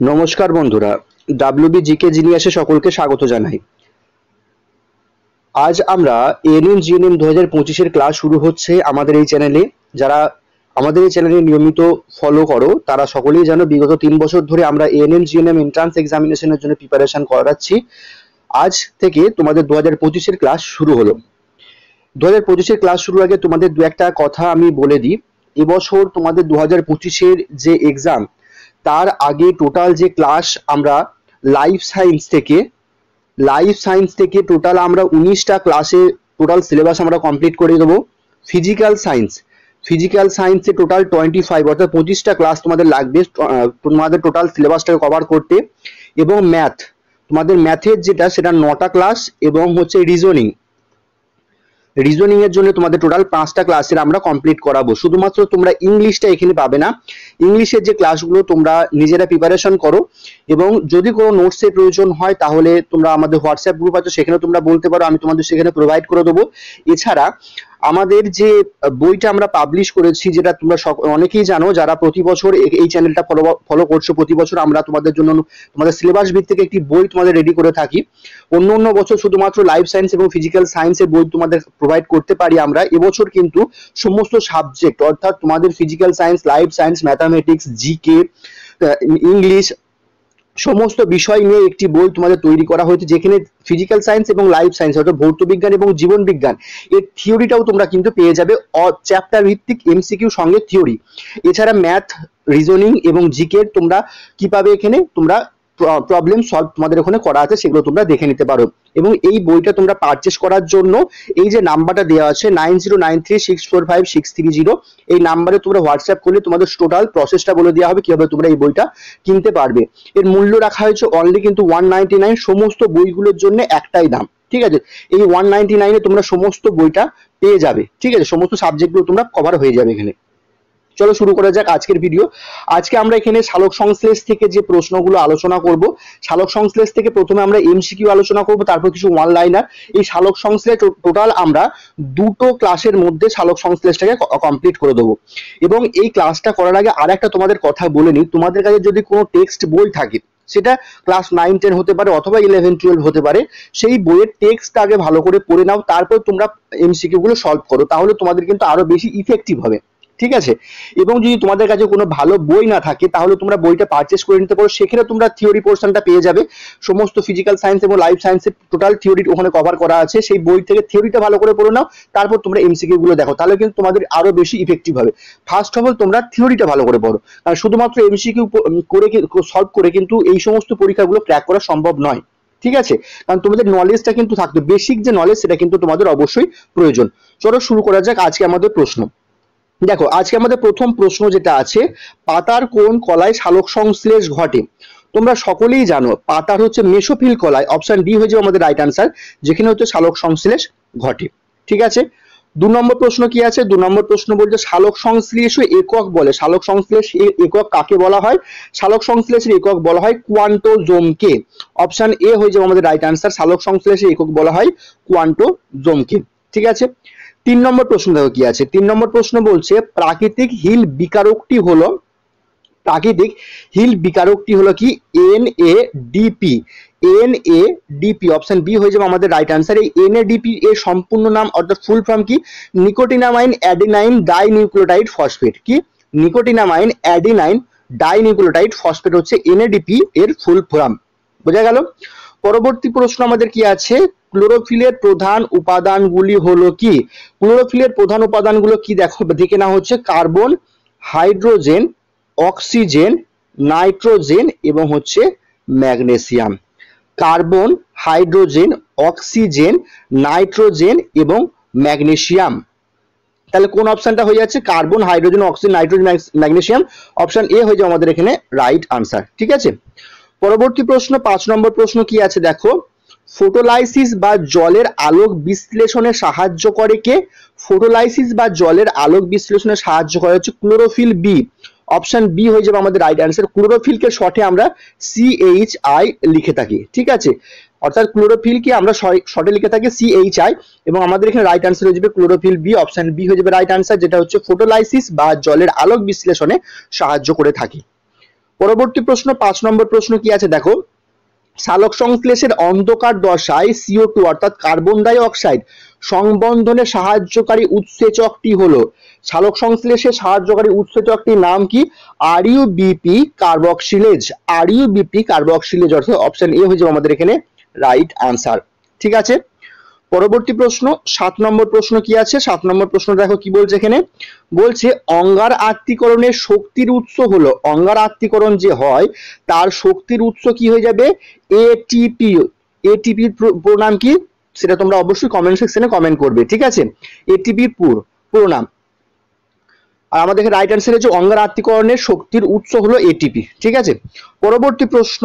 নমস্কার বন্ধুরা, ডাব্লিউবিজিকে জিনিয়াসে সকলকে স্বাগত জানাই। আজ আমরা এএনএম জিএনএম 2025-এর ক্লাস শুরু হচ্ছে আমাদের এই চ্যানেলে। যারা আমাদের এই চ্যানেলে নিয়মিত ফলো করো তারা সকলেই জানো বিগত 3 বছর ধরে আমরা এএনএম জিএনএম এন্ট্রান্স এক্সামিনেশনের জন্য প্রিপারেশন করাচ্ছি। আজ থেকে তোমাদের 2025-এর ক্লাস শুরু হলো। 2025-এর ক্লাস শুরুর আগে তোমাদের দু একটা কথা আমি বলে দিই। এবছর তোমাদের 2025-এর যে এক্সাম, তার আগে টোটাল যে ক্লাস আমরা লাইফ সায়েন্স থেকে টোটাল আমরা 19টা ক্লাসে টোটাল সিলেবাস আমরা কমপ্লিট করে দেবো। ফিজিক্যাল সায়েন্সে টোটাল 25 অর্থাৎ 25টা ক্লাস তোমাদের লাগবে তোমাদের টোটাল সিলেবাসটাকে কভার করতে। এবং তোমাদের ম্যাথের সেটা 9টা ক্লাস, এবং হচ্ছে রিজনিং এর জন্য তোমাদের টোটাল 5টা ক্লাসের আমরা কমপ্লিট করাবো। শুধুমাত্র তোমরা ইংলিশটা এখানে পাবে না। ইংলিশের যে ক্লাসগুলো তোমরা নিজেরা প্রিপারেশন করো, এবং যদি কোনো নোটসের প্রয়োজন হয় তাহলে তোমরা আমাদের হোয়াটসঅ্যাপ গ্রুপ আছে, সেখানে তোমরা বলতে পারো, আমি তোমাদের সেখানে প্রোভাইড করে দেবো। এছাড়া আমাদের যে বইটা আমরা পাবলিশ করেছি, যেটা তোমরা অনেকেই জানো যারা প্রতি বছর এই চ্যানেলটা ফলো করছো, প্রতি বছর আমরা তোমাদের জন্য তোমাদের সিলেবাস ভিত্তিক একটি বই তোমাদের রেডি করে থাকি। অন্য বছর শুধুমাত্র লাইফ সায়েন্স এবং ফিজিক্যাল সায়েন্সের বই তোমাদের প্রোভাইড করতে পারি আমরা। এবছর কিন্তু সমস্ত সাবজেক্ট অর্থাৎ তোমাদের physical science, life science, mathematics, GK, English সমস্ত বিষয় নিয়ে একটি বই তোমাদের তৈরি করা হয়েছে, যেখানে ফিজিক্যাল সায়েন্স এবং লাইফ সায়েন্স অর্থাৎ ভৌত বিজ্ঞান এবং জীবন বিজ্ঞান এর থিওরিটাও তোমরা কিন্তু পেয়ে যাবে, চ্যাপ্টার ভিত্তিক এমসিকিউ সঙ্গে থিওরি। এছাড়া ম্যাথ, রিজনিং এবং জিকে তোমরা কিভাবে এখানে তোমরা প্রবলেম সলভ তোমাদের ওখানে করা আছে সেগুলো তোমরা দেখে নিতে পারো। এবং এই বইটা তোমরা পারচেস করার জন্য এই যে নাম্বারটা দেওয়া আছে 9093645630, এই নাম্বারে তোমরা হোয়াটসঅ্যাপ করলে তোমাদের টোটাল প্রসেসটা বলে দেওয়া হবে কিভাবে তোমরা এই বইটা কিনতে পারবে। এর মূল্য রাখা হয়েছে অনলি কিন্তু 199, সমস্ত বইগুলোর জন্য একটাই দাম, ঠিক আছে? এই 199-এ তোমরা সমস্ত বইটা পেয়ে যাবে, ঠিক আছে? সমস্ত সাবজেক্টগুলো তোমরা কভার হয়ে যাবে এখানে। চলো শুরু করা যাক আজকের ভিডিও। আজকে আমরা এখানে সালোক সংশ্লেষ থেকে যে প্রশ্নগুলো আলোচনা করব, সালোক সংশ্লেষ থেকে প্রথমে আমরা এমসিকিউ আলোচনা করব, তারপর কিছু ওয়ান লাইনার। এই সালোক সংশ্লেষ টোটাল আমরা দুটো ক্লাসের মধ্যে সালোক সংশ্লেষটাকে কমপ্লিট করে দেবো। এবং এই ক্লাসটা করার আগে আর একটা তোমাদের কথা বলে নিই, তোমাদের কাছে যদি কোনো টেক্সট বই থাকে, সেটা ক্লাস 9-10 হতে পারে অথবা 11-12 হতে পারে, সেই বইয়ের টেক্সট আগে ভালো করে পড়ে নাও, তারপর তোমরা এমসিকিউ গুলো সলভ করো, তাহলে তোমাদের কিন্তু আরো বেশি ইফেক্টিভ হবে, ঠিক আছে? এবং যদি তোমাদের কাছে কোনো ভালো বই না থাকে তাহলে তোমরা বইটা পারচেস করে নিতে পারো, সেখানে তোমরা থিওরি পোর্শনটা পেয়ে যাবে। সমস্ত ফিজিক্যাল সায়েন্স এবং লাইফ সায়েন্সের টোটাল থিওরি ওখানে কভার করা আছে, সেই বই থেকে থিওরিটা ভালো করে পড়ে নাও, তারপর তোমরা এমসিকিউ গুলো দেখো, তাহলে কিন্তু তোমাদের আরো বেশি ইফেক্টিভ হবে। ফার্স্ট অফ অল তোমরা থিওরিটা ভালো করে পড়ো, কারণ শুধুমাত্র এমসিকিউ করে সলভ করে কিন্তু এই সমস্ত পরীক্ষাগুলো ক্র্যাক করা সম্ভব নয়, ঠিক আছে? কারণ তোমাদের নলেজটা কিন্তু থাকবে, বেসিক যে নলেজ সেটা কিন্তু তোমাদের অবশ্যই প্রয়োজন। চলো শুরু করা যাক আজকে আমাদের প্রশ্ন। দেখো আজকে আমাদের প্রথম প্রশ্ন যেটা আছে, পাতার কোন কলায় সালোক সংশ্লেষ ঘটে? তোমরা সকলেই জানো পাতার হচ্ছে মেসোফিল কলায়, অপশন ডি হয়ে যাবে আমাদের রাইট আনসার, যেখানে হচ্ছে সালোক সংশ্লেষ ঘটে, ঠিক আছে? 2 নম্বর প্রশ্ন কি আছে? 2 নম্বর প্রশ্ন বলছে সালোক সংশ্লেষ একক বলে, সালোক সংশ্লেষ একক কাকে বলা হয়? সালোক সংশ্লেষের একক বলা হয় কোয়ান্টোজোমকে। অপশন এ হয়ে যাবে আমাদের রাইট আনসার, সালোক সংশ্লেষের একক বলা হয় কোয়ান্টোজোমকে, ঠিক আছে? 3 নম্বর প্রশ্ন দেখো কি আছে। 3 নম্বর প্রশ্ন বলছে প্রাকৃতিক হিল বিকারকটি হলো কি? NADP। NADP অপশন বি হয়ে যাবে আমাদের রাইট আনসার। এই NADP এর সম্পূর্ণ নাম অর্থাৎ ফুল ফর্ম কি? নিকোটিনামাইন অ্যাডিনাইন ডাইনিউক্লিওটাইড ফসফেট। কি? নিকোটিনামাইন অ্যাডিনাইন ডাইনিউক্লিওটাইড ফসফেট হচ্ছে NADP এর ফুল ফর্ম, বোঝা গেল? পরবর্তী প্রশ্ন আমাদের কি আছে? ক্লোরোফিলের প্রধান উপাদানগুলি হলো কি? ক্লোরোফিলের প্রধান উপাদানগুলো কি দেখে না হচ্ছে কার্বন, হাইড্রোজেন, অক্সিজেন, নাইট্রোজেন এবং হচ্ছে magnesium. Carbon, hydrogen, oxygen, nitrogen এবং ম্যাগনেসিয়াম। তাহলে কোন অপশনটা হয়ে যাচ্ছে? Carbon, hydrogen, oxygen, nitrogen, magnesium. Option A হয়ে যাবে আমাদের এখানে রাইট আনসার, ঠিক আছে? পরবর্তী প্রশ্ন 5 নম্বর প্রশ্ন কি আছে দেখো, ফটোলাইসিস বা জলের আলোক বিশ্লেষণে সাহায্য করে কে? ফটোলাইসিস বা জলের আলোক বিশ্লেষণে সাহায্য করে হচ্ছে ক্লোরোফিল বি। অপশন বি হয়ে যাবে আমাদের রাইট আনসার। ক্লোরোফিলকে শর্টে আমরা CHI লিখে থাকি, ঠিক আছে? অর্থাৎ ক্লোরোফিলকে আমরা শর্টে লিখে থাকি CHI, এবং আমাদের এখানে রাইট আনসার হয়ে যাবে ক্লোরোফিল বি। অপশন বি হয়ে যাবে রাইট আনসার, যেটা হচ্ছে ফটোলাইসিস বা জলের আলোক বিশ্লেষণে সাহায্য করে থাকে। পরবর্তী প্রশ্ন 5 নম্বর প্রশ্ন কি আছে দেখো, সালোক সংশ্লেষের অন্ধকার দশায় CO2 অর্থাৎ কার্বন ডাই অক্সাইড সংবন্ধনে সাহায্যকারী উৎসেচকটি হলো, সালোক সংশ্লেষে সাহায্যকারী উৎসেচকটির নাম কি? RUBP কার্বক্সিলেজ, RUBP কার্বক্সিলেজ অর্থাৎ অপশন এ হয়ে যাবে আমাদের এখানে রাইট আনসার। ঠিক আছে, পরবর্তী প্রশ্ন 7 নম্বর প্রশ্ন কি আছে, 7 নম্বর প্রশ্ন দেখো কি বলছে এখানে, বলছে অঙ্গার আত্তীকরণের শক্তির উৎস হলো, অঙ্গার আত্তীকরণ যে হয় তার শক্তির উৎস কি হয়ে যাবে? ATP, ATPর পুরো নাম কি সেটা তোমরা অবশ্যই কমেন্ট সেকশনে কমেন্ট করবে। ঠিক আছে, ATP পুরো নাম। আর আমাদের রাইট অ্যান্সার যে অঙ্গার আত্তীকরণের শক্তির উৎস হলো ATP। ঠিক আছে, পরবর্তী প্রশ্ন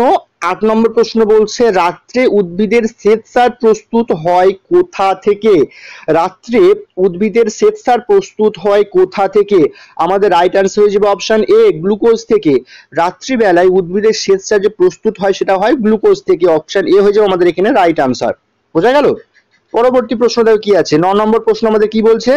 8 নম্বর প্রশ্ন বলছে রাত্রে উদ্ভিদের শ্বেতসার প্রস্তুত হয় কোথা থেকে? রাত্রে উদ্ভিদের শ্বেতসার প্রস্তুত হয় কোথা থেকে? আমাদের রাইট অ্যান্সার হয়ে যাবে অপশন এ গ্লুকোজ থেকে। রাত্রিবেলায় উদ্ভিদের শ্বেতসার যে প্রস্তুত হয় সেটা হয় গ্লুকোজ থেকে, অপশন এ হয়ে যাবে আমাদের এখানে রাইট অ্যান্সার। বোঝা গেল? পরবর্তী প্রশ্নটা কি আছে, 9 নম্বর প্রশ্ন আমাদের কি বলছে,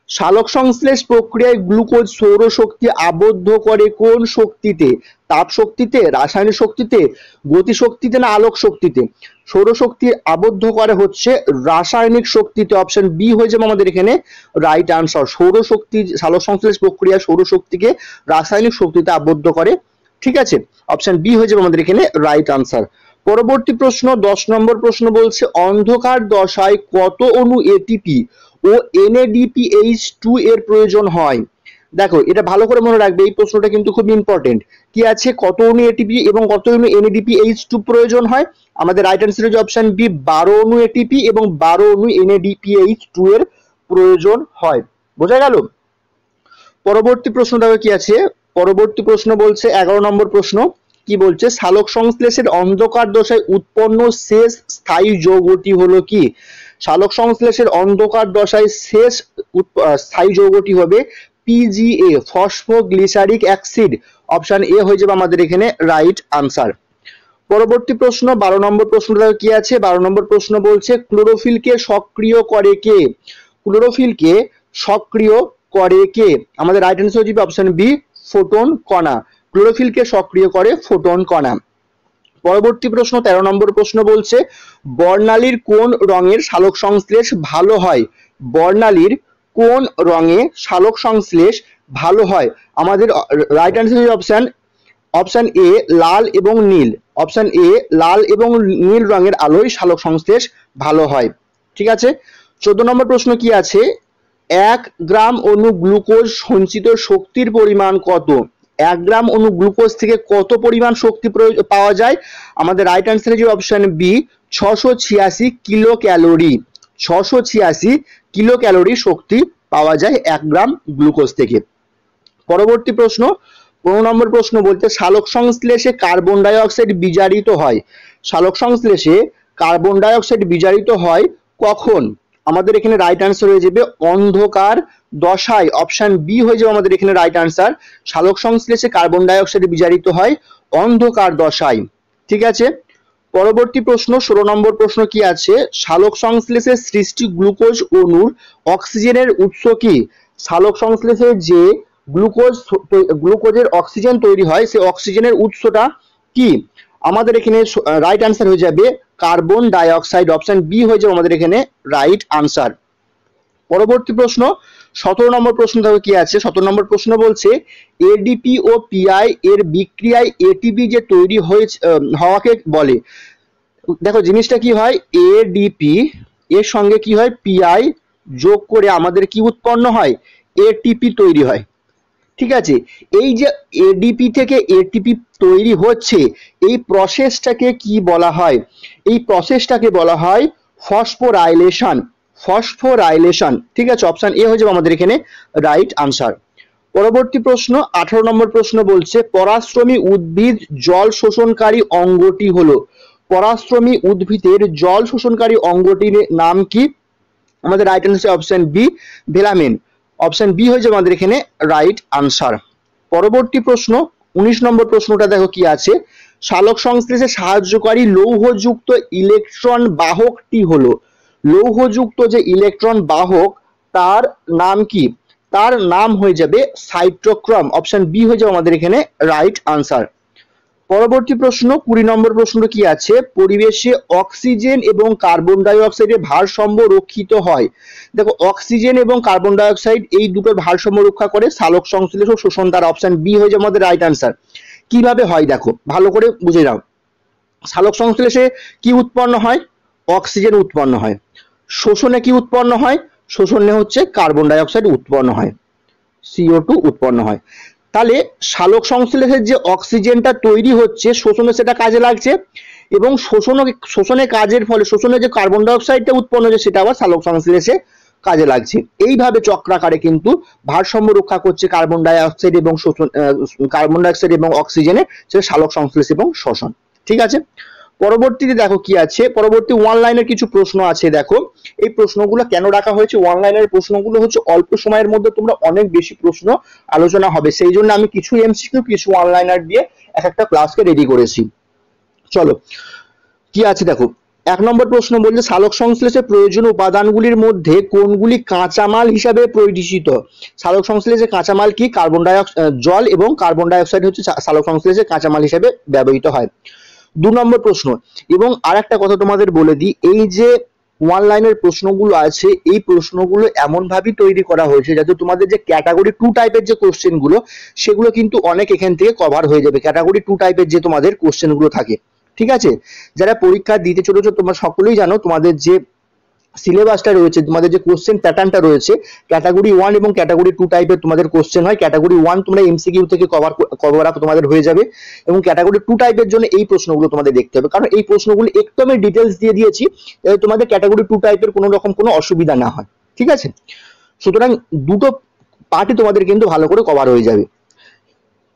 সালোক সংশ্লেষ প্রক্রিয়ায় গ্লুকোজ সৌরশক্তি আবদ্ধ করে কোন শক্তিতে? তাপ শক্তিতে, রাসায়নিক শক্তিতে, গতি শক্তিতে না আলোক শক্তিতে? সৌরশক্তি আবদ্ধ করে হচ্ছে রাসায়নিক শক্তিতে, অপশন বি হয়ে যাবে আমাদের এখানে রাইট আনসার। সৌরশক্তি, সালোক সংশ্লেষ প্রক্রিয়া সৌরশক্তিকে রাসায়নিক শক্তিতে আবদ্ধ করে। ঠিক আছে, অপশন বি হয়ে যাবে আমাদের এখানে রাইট আনসার। পরবর্তী প্রশ্ন 10 নম্বর প্রশ্ন বলছে অন্ধকার দশায় কত অণু এটিপি ও NADPH2 এর প্রয়োজন হয়? দেখো এটা ভালো করে মনে রাখবে, এই প্রশ্নটা কিন্তু খুব ইম্পর্টেন্ট। কি আছে, কত অণু এটিপি এবং কত অণু NADPH2 প্রয়োজন হয়? আমাদের রাইট অ্যান্সার হচ্ছে অপশন বি 12 অণু এটিপি এবং 12 অণু NADPH2 এর প্রয়োজন হয়। বোঝা গেল? পরবর্তী প্রশ্নটা কি আছে, পরবর্তী প্রশ্ন বলছে 11 নম্বর প্রশ্ন কি বলছে, সালোক সংশ্লেষের অন্ধকার দশায় উৎপন্ন শেষ স্থায়ী যৌগটি হলো কি? সালোক সংশ্লেষের অন্ধকার দশায় শেষ স্থায়ী যৌগটি হবে PGA phosphoglyceric acid, option A হয়ে যাবে আমাদের এখানে রাইট আনসার। পরবর্তী প্রশ্ন 12 নম্বর প্রশ্নটা কি আছে, 12 নম্বর প্রশ্ন বলছে ক্লোরোফিলকে সক্রিয় করে কে? ক্লোরোফিলকে সক্রিয় করে কে? আমাদের রাইট অ্যান্সার হচ্ছে অপশন বি ফোটন কণা, ক্লোরোফিলকে সক্রিয় করে ফোটন কণা। পরবর্তী প্রশ্ন 13 নম্বর প্রশ্ন বলছে বর্ণালীর কোন রঙের সালোক সংশ্লেষ ভালো হয়? বর্ণালীর কোন রঙে সালোক সংশ্লেষ ভালো হয়? আমাদের রাইট অ্যান্সার অপশন এ লাল এবং নীল, অপশন এ লাল এবং নীল রঙের আলোয় সালোক সংশ্লেষ ভালো হয়। ঠিক আছে, 14 নম্বর প্রশ্ন কি আছে, 1 গ্রাম অণু গ্লুকোজ সঞ্চিত শক্তির পরিমাণ কত? 1 গ্রাম অণু গ্লুকোজ থেকে কত পরিমাণ শক্তি পাওয়া যায়? আমাদের রাইট অ্যান্সার যে option B 686 kilo calorie, 686 kilo calorie শক্তি পাওয়া যায় 1 গ্রাম গ্লুকোজ থেকে। পরবর্তী প্রশ্ন 15 নম্বর প্রশ্ন বলতে সালোক সংশ্লেষে কার্বন ডাই অক্সাইড বিজারিত হয়, সালোক সংশ্লেষে কার্বন ডাই অক্সাইড বিজারিত হয় কখন? আমাদের এখানে রাইট আনসার হয়ে যাবে অন্ধকার দশায়, অপশন বি হয়ে যাবে আমাদের এখানে রাইট আনসার। সালোক সংশ্লেষে কার্বন ডাই অক্সাইড বিজারিত হয় অন্ধকার দশায়। ঠিক আছে, পরবর্তী প্রশ্ন 16 নম্বর প্রশ্ন কি আছে, সালোক সংশ্লেষে সৃষ্টি গ্লুকোজ অণুর অক্সিজেনের উৎস কি? সালোক সংশ্লেষে যে গ্লুকোজের অক্সিজেন তৈরি হয় সেই অক্সিজেনের উৎসটা কি? আমাদের এখানে রাইট আনসার হয়ে যাবে carbon die oxide, option B হয়ে যাবে আমাদের এখানে রাইট আনসার। পরবর্তী প্রশ্ন 17 নম্বর প্রশ্ন দেখো কি আছে, 17 নম্বর প্রশ্ন বলছে এডিপি ও পিআই এর বিক্রিয়ায় এটিপি যে তৈরি হওয়াকে বলে। দেখো জিনিসটা কি হয়, এডিপি এর সঙ্গে কি হয় পিআই যোগ করে আমাদের কি উৎপন্ন হয়? এটিপি তৈরি হয়। ঠিক আছে, এই যে এডিপি থেকে এটিপি তৈরি হচ্ছে এই প্রসেসটাকে কি বলা হয়? এই প্রসেসটাকে বলা হয় ফসফোরাইলেশন, ফসফোরাইলেশন। ঠিক আছে, অপশন এ হয়ে যাবে আমাদের এখানে রাইট আনসার। পরবর্তী প্রশ্ন 18 নম্বর প্রশ্ন বলছে পরাশ্রমী উদ্ভিদ জল শোষণকারী অঙ্গটি হলো, পরাশ্রমী উদ্ভিদের জল শোষণকারী অঙ্গটির নাম কি? আমাদের right answer option B velamen, option B হয়ে যাবে আমাদের এখানে রাইট আনসার। পরবর্তী প্রশ্ন 19 নম্বর প্রশ্নটা দেখো কি আছে, সালোক সংশ্লেষে সাহায্যকারী লৌহযুক্ত ইলেকট্রন বাহকটি হলো, লৌহযুক্ত যে ইলেকট্রন বাহক তার নাম কি? তার নাম হয়ে যাবে সাইটোক্রোম। অপশন বি হয়ে যাবে আমাদের এখানে রাইট আনসার। পরবর্তী প্রশ্ন 20 নম্বর প্রশ্নটা কি আছে, পরিবেশে অক্সিজেন এবং কার্বন ডাই অক্সাইডের ভারসাম্য রক্ষিত হয়। দেখো অক্সিজেন এবং কার্বন ডাই অক্সাইড এই দুটোর ভারসাম্য রক্ষা করে সালোক সংশ্লেষ ও শোষণ দ্বারা। অপশন বি হয়ে যাবে আমাদের রাইট আনসার। কিভাবে হয় দেখো ভালো করে বুঝে নাও। সালোক সংশ্লেষে কি উৎপন্ন হয়, অক্সিজেন উৎপন্ন হয়। শোষণে কি উৎপন্ন হয়, শোষণে হচ্ছে কার্বন ডাই অক্সাইড উৎপন্ন হয়, CO2 উৎপন্ন হয়। তাহলে সালোক সংশ্লেষের যে অক্সিজেনটা তৈরি হচ্ছে শোষণে সেটা কাজে লাগছে, এবং শোষণে কাজের ফলে শোষণে যে কার্বন ডাই অক্সাইডটা উৎপন্ন হচ্ছে সেটা আবার সালোক সংশ্লেষে কাজে লাগছে। এইভাবে চক্রাকারে কিন্তু ভারসাম্য রক্ষা করছে কার্বন ডাই অক্সাইড এবং কার্বন ডাই অক্সাইড এবং অক্সিজেনে, সেটা সালোক সংশ্লেষ এবং শোষণ। ঠিক আছে, পরবর্তীতে দেখো কি আছে, পরবর্তী ওয়ান লাইনের কিছু প্রশ্ন আছে। দেখো এই প্রশ্নগুলো কেন রাখা হয়েছে, ওয়ান লাইনের প্রশ্নগুলো হচ্ছে অল্প সময়ের মধ্যে তোমরা অনেক বেশি প্রশ্ন আলোচনা হবে, সেই জন্য আমি কিছু এমসিকিউ কিছু ওয়ান লাইনার দিয়ে একটা ক্লাসকে রেডি করেছি। চলো কি আছে দেখো, 1 নম্বর প্রশ্ন বলছে সালোক সংশ্লেষে প্রয়োজনীয় উপাদানগুলির মধ্যে কোনগুলি কাঁচামাল হিসাবে পরিচিত। সালোক সংশ্লেষে কাঁচামাল কি, কার্বন ডাই অক্সাইড, জল এবং কার্বন ডাই অক্সাইড হচ্ছে সালোক সংশ্লেষে কাঁচামাল হিসাবে ব্যবহৃত হয়। 2 নম্বর প্রশ্ন, এবং আরেকটা কথা তোমাদের বলে দিই, এই যে ওয়ান লাইনের প্রশ্নগুলো আছে এই প্রশ্নগুলো এমন ভাবে তৈরি করা হয়েছে যাতে তোমাদের যে ক্যাটাগরি 2 টাইপের যে কোশ্চেন গুলো সেগুলো কিন্তু অনেক এখান থেকে কভার হয়ে যাবে। ক্যাটাগরি 2 টাইপের যে তোমাদের কোশ্চেন গুলো থাকে, ঠিক আছে, যারা পরীক্ষা দিতে চলেছো তোমরা সকলেই জানো তোমাদের যে সিলেবাসটা রয়েছে, তোমাদের যে কোশ্চেন প্যাটার্নটা রয়েছে, ক্যাটাগরি 1 এবং ক্যাটাগরি 2 টাইপের তোমাদের কোশ্চেন হয়। ক্যাটাগরি 1 তোমরা এমসিকিউ থেকে কভার আপ তোমাদের হয়ে যাবে, এবং ক্যাটাগরি 2 টাইপের জন্য এই প্রশ্নগুলো তোমাদের দেখতে হবে, কারণ এই প্রশ্নগুলো একটু আমি ডিটেইলস দিয়ে দিয়েছি তোমাদের ক্যাটাগরি 2 টাইপের কোনো রকম কোনো অসুবিধা না হয়। ঠিক আছে, সুতরাং দুটো পার্টই তোমাদের কিন্তু ভালো করে কভার হয়ে যাবে।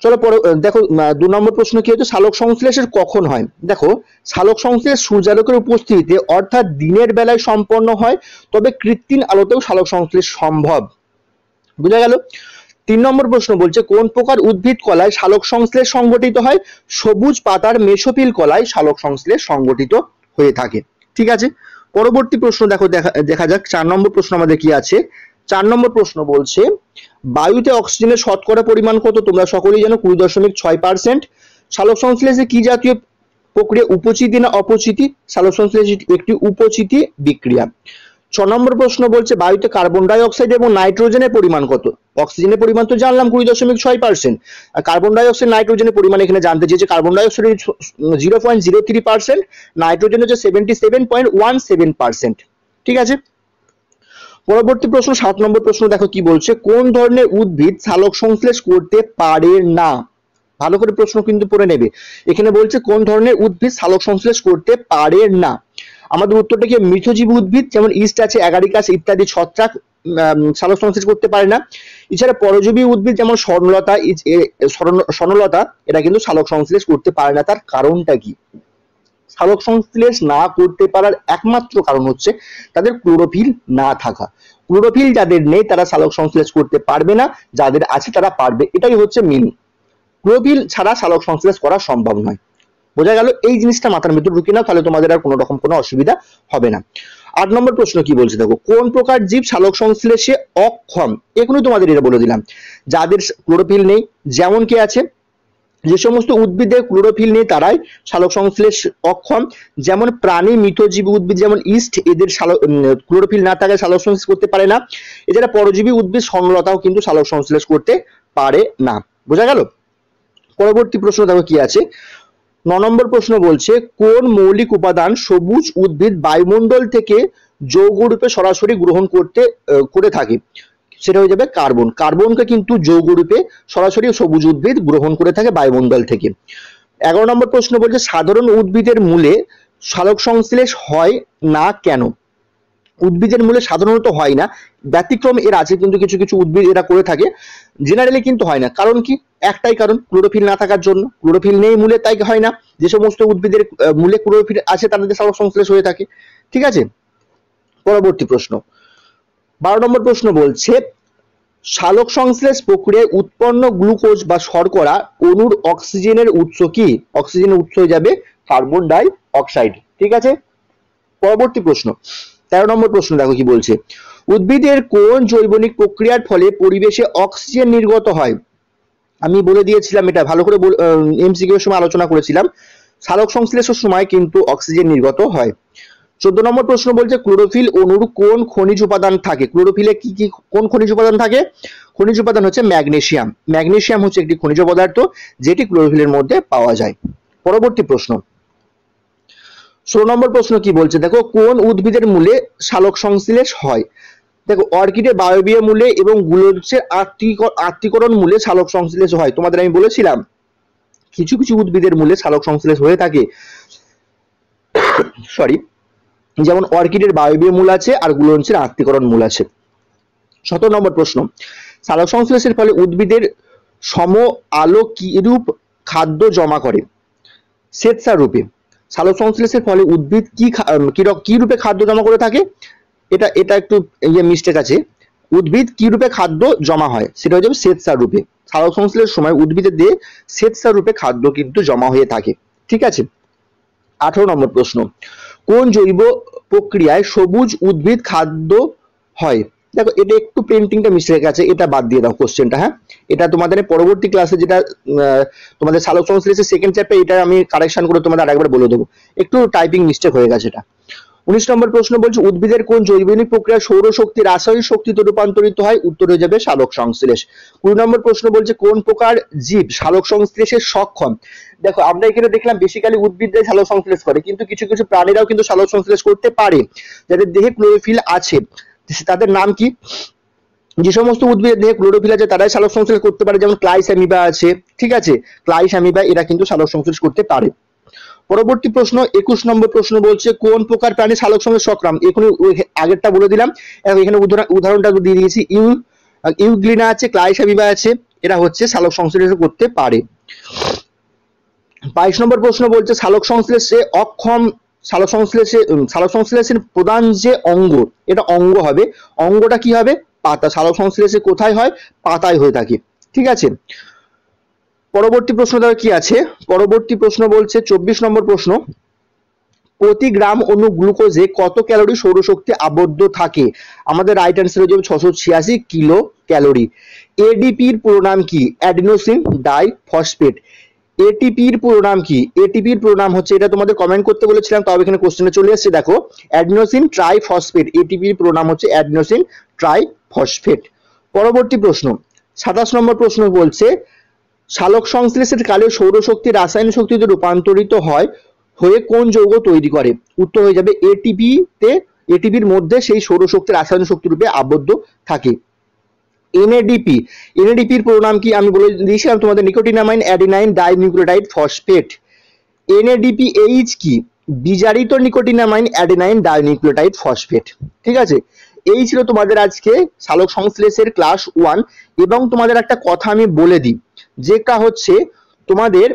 চলো পরে দেখো 2 নম্বর প্রশ্ন কি হচ্ছে, সালোক সংশ্লেষের কখন হয়। দেখো সালোক সংশ্লেষ সূর্যালোকের উপস্থিতিতে অর্থাৎ দিনের বেলায় সম্পন্ন হয়, তবে কৃত্রিম আলোতেও সালোক সংশ্লেষ সম্ভব। বুঝা গেল। 3 নম্বর প্রশ্ন বলছে কোন প্রকার উদ্ভিদ কলায় সালোক সংশ্লেষ সংঘটিত হয়। সবুজ পাতার মেসোফিল কলায় সালোক সংশ্লেষ সংঘটিত হয়ে থাকে। ঠিক আছে, পরবর্তী প্রশ্ন দেখো দেখা যাক 4 নম্বর প্রশ্ন আমাদের কি আছে। 4 নম্বর প্রশ্ন বলছে বায়ুতে অক্সিজেনের শতকরা পরিমাণ কত, তোমরা সকলেই জানো 20.6%। সালোক সংশ্লেষে কি জাতীয় প্রক্রিয়া, উপচিতি না অপচিতি। সালোক সংশ্লেষ একটি উপচিতি বিক্রিয়া। 6 নম্বর প্রশ্ন বলছে বায়ুতে কার্বন ডাই অক্সাইড এবং নাইট্রোজেনের পরিমাণ কত। অক্সিজেনের পরিমাণ তো জানলাম 20.6%, আর কার্বন ডাই অক্সাইড নাইট্রোজেনের পরিমাণ এখানে জানতে চেয়েছে। কার্বন ডাই অক্সাইড 0.03%, নাইট্রোজেন হচ্ছে 77.17%। ঠিক আছে, পরবর্তী প্রশ্ন 7 নম্বর প্রশ্ন দেখো কি বলছে, কোন ধরনের উদ্ভিদ সালোক সংশ্লেষ করতে পারে না। ভালো করে প্রশ্ন কিন্তু পড়ে নেবে। এখানে বলছে কোন ধরনের উদ্ভিদ সালোক সংশ্লেষ করতে পারে না। আমাদের উত্তরটা কি, মিথজীবী উদ্ভিদ যেমন ইস্ট আছে, অ্যাগারিকাস ইত্যাদি ছত্রাক সালোক সংশ্লেষ করতে পারে না। এছাড়া পরজীবী উদ্ভিদ যেমন স্বর্ণলতা এরা কিন্তু সালোক সংশ্লেষ করতে পারে না। তার কারণটা কি, সালোক সংশ্লেষ না করতে পারার একমাত্র কারণ হচ্ছে তাদের ক্লোরোফিল না থাকা। ক্লোরোফিল যাদের নেই তারা সালোক সংশ্লেষ করতে পারবে না, যাদের আছে তারা পারবে, এটাই হচ্ছে মিনিং। ক্লোরোফিল ছাড়া সালোক সংশ্লেষ করা সম্ভব নয়। বোঝা গেল, এই জিনিসটা মাথার ভিতর ঢুকিয়ে নাও, তাহলে তোমাদের আর কোনো রকম কোনো অসুবিধা হবে না। 8 নম্বর প্রশ্ন কি বলছে দেখো, কোন প্রকার জীব সালোক সংশ্লেষে অক্ষম। এখনই তোমাদের এটা বলে দিলাম, যাদের ক্লোরোফিল নেই, যেমন কি আছে যে সমস্ত উদ্ভিদের ক্লোরোফিল নেই তারাই সালোক সংশ্লেষ অক্ষম, যেমন প্রাণী মিথজীবী উদ্ভিদ যেমন ইস্ট, এদের ক্লোরোফিল না থাকায় সালোক সংশ্লেষ করতে পারে না। এছাড়া পরজীবী উদ্ভিদ স্বর্ণলতাও কিন্তু সালোক সংশ্লেষ করতে পারে না। বোঝা গেল। পরবর্তী প্রশ্ন দেখো কি আছে, 9 নম্বর প্রশ্ন বলছে কোন মৌলিক উপাদান সবুজ উদ্ভিদ বায়ুমণ্ডল থেকে যৌগ রূপে সরাসরি গ্রহণ করে থাকে। সেটা হয়ে যাবে কার্বন। কার্বনকে কিন্তু যৌগ রূপে সরাসরি সবুজ উদ্ভিদ গ্রহণ করে থাকে বায়ুমণ্ডল থেকে। 11 নম্বর প্রশ্ন বলছে সাধারণ উদ্ভিদের মূলে সালোক সংশ্লেষ হয় না কেন। উদ্ভিদের মূলে সাধারণত হয় না, ব্যতিক্রম এর আছে, কিন্তু কিছু কিছু উদ্ভিদ এরা করে থাকে, জেনারেলি কিন্তু হয় না। কারণ কি, একটাই কারণ, ক্লোরোফিল না থাকার জন্য। ক্লোরোফিল নেই মূলে, তাই হয় না। যে সমস্ত উদ্ভিদের মূলে ক্লোরোফিল আছে তাদের সালোক সংশ্লেষ হয়ে থাকে। ঠিক আছে, পরবর্তী প্রশ্ন 12 নম্বর প্রশ্ন বলছে সালোক সংশ্লেষ প্রক্রিয়ায় উৎপন্ন গ্লুকোজ বা শর্করা অণুর অক্সিজেনের উৎস কি। অক্সিজেনের উৎস হয়ে যাবে কার্বন ডাই অক্সাইড। ঠিক আছে, পরবর্তী প্রশ্ন 13 নম্বর প্রশ্ন দেখো কি বলছে, উদ্ভিদের কোন জৈবনিক প্রক্রিয়ার ফলে পরিবেশে অক্সিজেন নির্গত হয়? আমি বলে দিয়েছিলাম, এটা ভালো করে এমসিকিউ এর সময় আলোচনা করেছিলাম। সালোক সংশ্লেষের সময় কিন্তু অক্সিজেন নির্গত হয়। 14 নম্বর প্রশ্ন বলছে ক্লোরোফিল অণুর কোন খনিজ উপাদান থাকে? ক্লোরোফিলে কি কি কোন খনিজ উপাদান থাকে? খনিজ উপাদান হচ্ছে ম্যাগনেসিয়াম। ম্যাগনেসিয়াম হচ্ছে একটি খনিজ পদার্থ যেটি ক্লোরোফিলের মধ্যে পাওয়া যায়। পরবর্তী প্রশ্ন 16 নম্বর প্রশ্ন কি বলছে দেখো, কোন উদ্ভিদের মূলে সালোক সংশ্লেষ হয়? দেখো, অর্কিডের বায়বীয় মূলে এবং গুলঞ্চের আত্তীকরণ মূলে সালোক সংশ্লেষ হয়। তোমাদের আমি বলেছিলাম কিছু কিছু উদ্ভিদের মূলে সালোক সংশ্লেষ হয়ে থাকে, যেমন অর্কিডের বায়বীয় মূল আছে আর গুলঞ্চের আত্তীকরণ মূল আছে। 17 নম্বর প্রশ্ন, সালোক সংশ্লেষের ফলে উদ্ভিদের সম আলো কিরূপ খাদ্য জমা করে? শ্বেতসার রূপে। সালোক সংশ্লেষের ফলে উদ্ভিদ কি রূপে খাদ্য জমা করে থাকে? এটা একটু মিস্টেক আছে। উদ্ভিদ কি রূপে খাদ্য জমা হয় সেটা হচ্ছে শ্বেতসার রূপে। সালোক সংশ্লেষের সময় উদ্ভিদের দেহে শ্বেতসার রূপে খাদ্য কিন্তু জমা হয়ে থাকে। ঠিক আছে। 18 নম্বর প্রশ্ন, কোন জৈব প্রক্রিয়ায় সবুজ উদ্ভিদ খাদ্য হয়? দেখো, এটা একটু পেন্টিংটা মিস্টেক আছে, এটা বাদ দিয়ে দাও কোশ্চেনটা। হ্যাঁ, এটা তোমাদের পরবর্তী ক্লাসে যেটা তোমাদের সালোক সংশ্লেষের সেকেন্ড চ্যাপ্টার, এটা আমি কারেকশন করে তোমাদের আরেকবার বলে দেবো, একটু টাইপিং মিস্টেক হয়ে গেছে এটা। 19 নম্বর প্রশ্ন বলছে উদ্ভিদের কোন জৈবনিক প্রক্রিয়া সৌরশক্তি রাসায়নিক শক্তিতে রূপান্তরিত হয়? উত্তর হয়ে যাবে সালোক সংশ্লেষ। 20 নম্বর প্রশ্ন বলছে কোন প্রকার জীব সালোক সংশ্লেষে সক্ষম? দেখো, আমরা এখানে দেখলাম বেসিক্যালি উদ্ভিদরাই সালোক সংশ্লেষ করে, কিন্তু কিছু কিছু প্রাণীরাও কিন্তু সালোক সংশ্লেষ করতে পারে যাদের দেহে ক্লোরোফিল আছে। তাদের নাম কি? যে সমস্ত উদ্ভিদের দেহে ক্লোরোফিল আছে তারাই সালোক সংশ্লেষ করতে পারে, যেমন ক্লাইস অ্যামিবা আছে। ঠিক আছে, ক্লাইস অ্যামিবা এরা কিন্তু সালোক সংশ্লেষ করতে পারে। পরবর্তী প্রশ্ন 21 নম্বর প্রশ্ন বলছে কোন প্রকার প্রাণী সালোক সংশ্লেষ সক্ষম? এখানে আগেরটা বলে দিলাম, এখানে উদাহরণটা দিয়ে দিয়েছি। ইউগ্লিনা আছে, ক্লাইস অ্যামিবা আছে, এরা হচ্ছে সালোক সংশ্লেষ করতে পারে। 22 নম্বর প্রশ্ন বলছে সালোক সংশ্লেষে অক্ষম সালোক সংশ্লেষের প্রধান যে অঙ্গ, এটা অঙ্গ হবে। অঙ্গটা কি হবে? পাতা। সালোক সংশ্লেষে কোথায় হয়? পাতায় হয়ে থাকে। ঠিক আছে। পরবর্তী প্রশ্ন দেখো কি আছে। পরবর্তী প্রশ্ন বলছে 24 নম্বর প্রশ্ন, প্রতি গ্রাম অণু গ্লুকোজে কত ক্যালোরি সৌরশক্তি আবদ্ধ থাকে? আমাদের রাইট অ্যান্সার হয়ে যাবে 686 কিলো ক্যালোরি। এডিপির পুরো নাম কি? Adenosine diphosphate. এটিপির পুরো নাম কি? এটিপির পুরো নাম হচ্ছে, এটা তোমাদের কমেন্ট করতে বলেছিলাম, তবে এখানে কোশ্চেনে চলে আসছে। দেখো, অ্যাডিনোসিন ট্রাইফসফেট। এটিপির পুরো নাম হচ্ছে অ্যাডিনোসিন ট্রাইফসফেট। পরবর্তী প্রশ্ন 27 নম্বর প্রশ্ন বলছে সালোক সংশ্লেষের কালে সৌরশক্তি রাসায়নিক শক্তিতে রূপান্তরিত হয়ে কোন যৌগ তৈরি করে? উত্তর হয়ে যাবে এটিপির মধ্যে সেই সৌরশক্তি রাসায়নিক শক্তি রূপে আবদ্ধ থাকে। এনএডিপির পুরো নাম কি? আমি বলে দিয়েছিলাম তোমাদের, নিকোটিনামাইন অ্যাডিনাইন ডাইনিউক্লিওটাইড ফসফেট। এনএডিপিএইচ কি? বিজারিত নিকোটিনামাইন অ্যাডিনাইন ডাইনিউক্লিওটাইড ফসফেট। ঠিক আছে, এই ছিল তোমাদের আজকে সালোক সংশ্লেষের ক্লাস 1। এবং তোমাদের একটা কথা আমি বলে দিই, যেটা হচ্ছে তোমাদের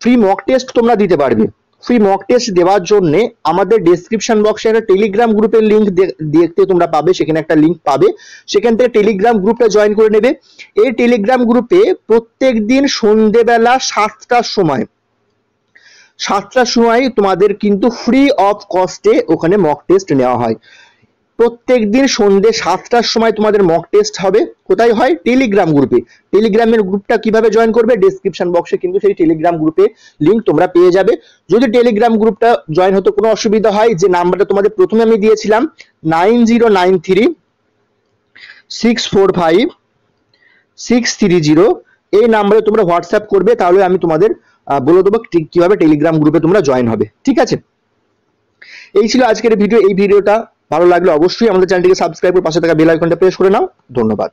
ফ্রি মক টেস্ট তোমরা দিতে পারবে। ফ্রি মক টেস্ট দেওয়ার জন্য আমাদের ডেসক্রিপশন বক্সে একটা টেলিগ্রাম গ্রুপের লিঙ্ক দেখতে তোমরা পাবে, সেখানে একটা লিঙ্ক পাবে, সেখান থেকে টেলিগ্রাম গ্রুপে জয়েন করে নেবে। এই টেলিগ্রাম গ্রুপে প্রত্যেক দিন সন্ধ্যেবেলা 7টার সময় তোমাদের কিন্তু ফ্রি অফ কস্টে ওখানে মক টেস্ট নেওয়া হয়। প্রত্যেক দিন সন্ধ্যে 7টার সময় তোমাদের মক টেস্ট হবে। কোথায় হয়? টেলিগ্রাম গ্রুপে। টেলিগ্রামের গ্রুপটা কিভাবে জয়েন করবে? ডেসক্রিপশন বক্সে কিন্তু সেই টেলিগ্রাম গ্রুপে লিঙ্ক তোমরা পেয়ে যাবে। যদি টেলিগ্রাম গ্রুপটা জয়েন হতে কোনো অসুবিধা হয়, যে নাম্বারটা তোমাদের প্রথমে আমি দিয়েছিলাম 9093645630, এই নাম্বারে তোমরা হোয়াটসঅ্যাপ করবে, তাহলে আমি তোমাদের বলে দেবো কিভাবে টেলিগ্রাম গ্রুপে তোমরা জয়েন হবে। ঠিক আছে, এই ছিল আজকের ভিডিও। এই ভিডিওটা ভালো লাগলে অবশ্যই আমাদের চ্যানেলটিকে সাবস্ক্রাইব করে পাশে থাকা বেল আইকনটা প্রেস করে নাও। ধন্যবাদ।